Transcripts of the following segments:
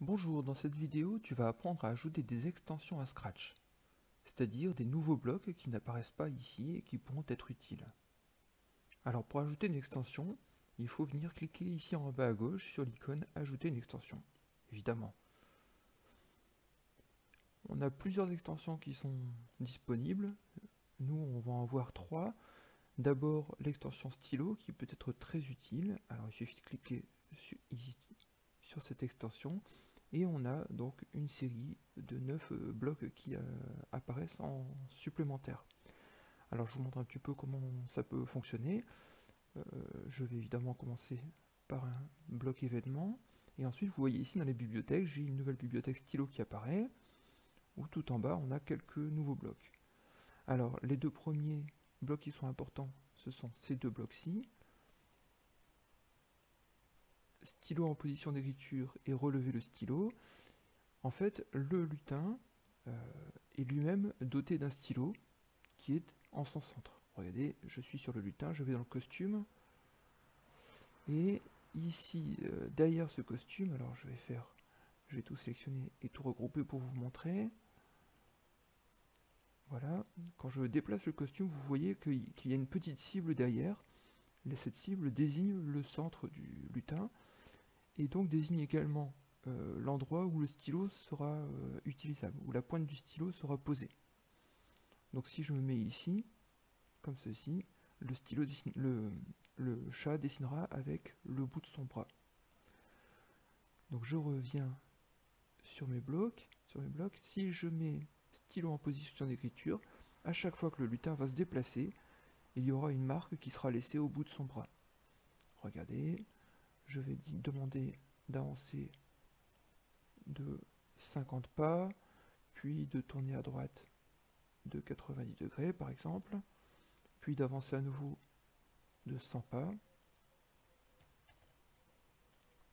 Bonjour, dans cette vidéo, tu vas apprendre à ajouter des extensions à Scratch, c'est-à-dire des nouveaux blocs qui n'apparaissent pas ici et qui pourront être utiles. Alors pour ajouter une extension, il faut venir cliquer ici en bas à gauche sur l'icône Ajouter une extension, évidemment. On a plusieurs extensions qui sont disponibles. Nous, on va en voir trois. D'abord, l'extension stylo qui peut être très utile. Alors il suffit de cliquer sur cette extension. Et on a donc une série de 9 blocs qui apparaissent en supplémentaire. Alors je vous montre un petit peu comment ça peut fonctionner. Je vais évidemment commencer par un bloc événement. Et ensuite, vous voyez ici dans les bibliothèques, j'ai une nouvelle bibliothèque stylo qui apparaît, où tout en bas, on a quelques nouveaux blocs. Alors, les deux premiers blocs qui sont importants, ce sont ces deux blocs-ci. Stylo en position d'écriture et relever le stylo. En fait, le lutin est lui-même doté d'un stylo qui est en son centre. Regardez, je suis sur le lutin, je vais dans le costume. Et ici, derrière ce costume, alors je vais tout sélectionner et tout regrouper pour vous montrer. Voilà, quand je déplace le costume, vous voyez qu'il y a une petite cible derrière. Et cette cible désigne le centre du lutin et donc désigne également l'endroit où le stylo sera utilisable, où la pointe du stylo sera posée. Donc si je me mets ici, comme ceci, le stylo le chat dessinera avec le bout de son bras. Donc je reviens sur mes blocs. Si je mets stylo en position d'écriture, à chaque fois que le lutin va se déplacer, il y aura une marque qui sera laissée au bout de son bras. Regardez, je vais demander d'avancer de 50 pas, puis de tourner à droite de 90 degrés par exemple, puis d'avancer à nouveau de 100 pas.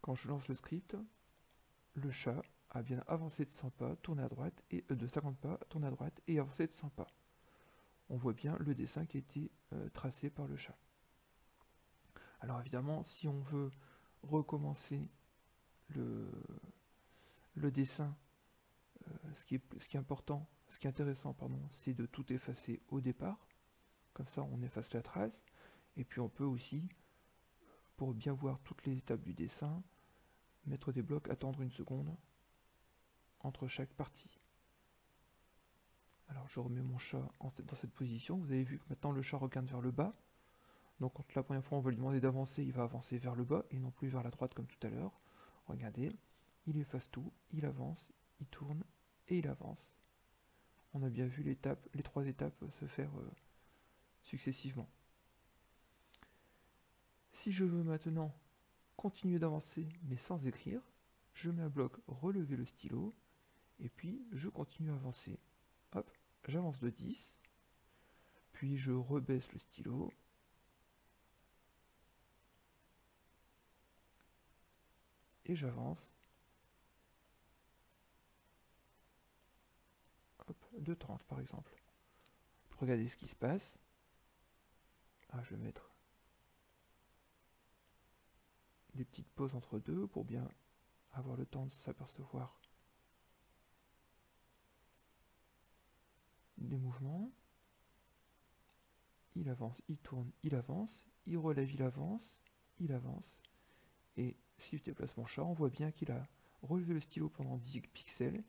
Quand je lance le script, le chat a bien avancé de 100 pas, tourné à droite, et de 50 pas, tourné à droite et avancé de 100 pas. On voit bien le dessin qui a été tracé par le chat. Alors évidemment, si on veut recommencer le dessin, ce qui est intéressant, c'est de tout effacer au départ. Comme ça, on efface la trace. Et puis on peut aussi, pour bien voir toutes les étapes du dessin, mettre des blocs, attendre une seconde entre chaque partie. Alors je remets mon chat dans cette position. Vous avez vu que maintenant le chat regarde vers le bas. Donc quand la première fois on va lui demander d'avancer, il va avancer vers le bas et non plus vers la droite comme tout à l'heure. Regardez, il efface tout, il avance, il tourne et il avance. On a bien vu les trois étapes se faire successivement. Si je veux maintenant continuer d'avancer mais sans écrire, je mets un bloc relever le stylo et puis je continue à avancer. Hop, j'avance de 10, puis je rebaisse le stylo. Et j'avance de 30 par exemple. Regardez ce qui se passe. Ah, je vais mettre des petites pauses entre deux pour bien avoir le temps de s'apercevoir des mouvements. Il avance, il tourne, il avance, il relève, il avance, il avance. Et si je déplace mon chat, on voit bien qu'il a relevé le stylo pendant 10 pixels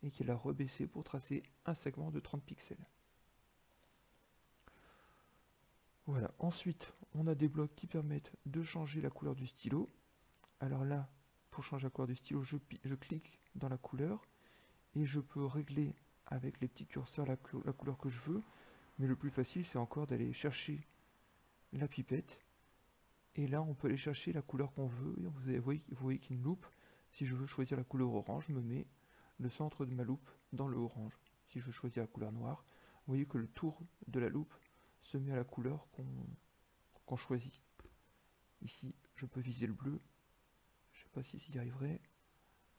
et qu'il a rebaissé pour tracer un segment de 30 pixels. Voilà, ensuite on a des blocs qui permettent de changer la couleur du stylo. Alors là, pour changer la couleur du stylo, je clique dans la couleur et je peux régler avec les petits curseurs la couleur que je veux. Mais le plus facile, c'est encore d'aller chercher la pipette. Et là, on peut aller chercher la couleur qu'on veut. Et vous voyez qu'il y a une loupe. Si je veux choisir la couleur orange, je me mets le centre de ma loupe dans le orange. Si je veux choisir la couleur noire, vous voyez que le tour de la loupe se met à la couleur qu'on choisit. Ici, je peux viser le bleu. Je sais pas si j'y arriverai.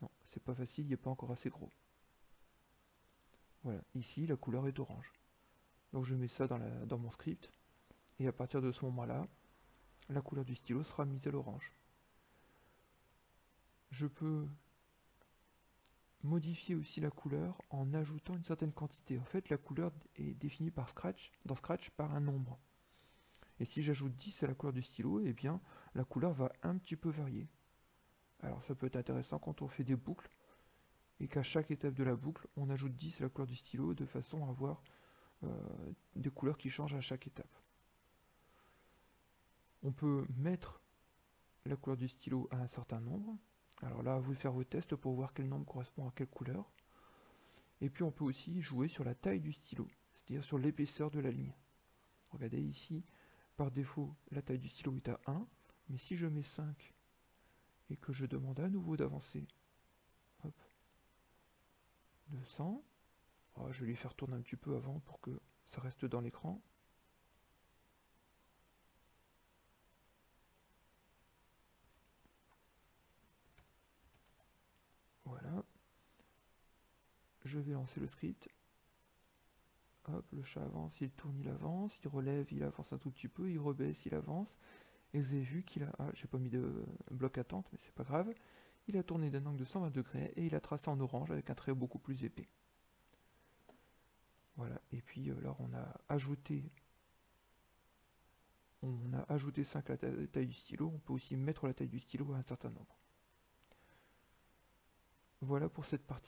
Non, c'est pas facile, il n'est pas encore assez gros. Voilà, ici, la couleur est orange. Donc je mets ça dans mon script. Et à partir de ce moment-là, la couleur du stylo sera mise à l'orange. Je peux modifier aussi la couleur en ajoutant une certaine quantité. En fait, la couleur est définie par dans Scratch par un nombre. Et si j'ajoute 10 à la couleur du stylo, eh bien la couleur va un petit peu varier. Alors ça peut être intéressant quand on fait des boucles et qu'à chaque étape de la boucle, on ajoute 10 à la couleur du stylo de façon à avoir des couleurs qui changent à chaque étape. On peut mettre la couleur du stylo à un certain nombre. Alors là, à vous de faire vos tests pour voir quel nombre correspond à quelle couleur. Et puis on peut aussi jouer sur la taille du stylo, c'est-à-dire sur l'épaisseur de la ligne. Regardez ici, par défaut, la taille du stylo est à 1, mais si je mets 5 et que je demande à nouveau d'avancer, hop, 200, oh, je vais lui faire tourner un petit peu avant pour que ça reste dans l'écran. Voilà. Je vais lancer le script. Hop, le chat avance, il tourne, il avance, il relève, il avance un tout petit peu, il rebaisse, il avance. Et vous avez vu qu'il a... Ah, j'ai pas mis de bloc attente, mais c'est pas grave. Il a tourné d'un angle de 120 degrés et il a tracé en orange avec un trait beaucoup plus épais. Voilà, et puis alors on a ajouté 5 à la taille du stylo, on peut aussi mettre la taille du stylo à un certain nombre. Voilà pour cette partie.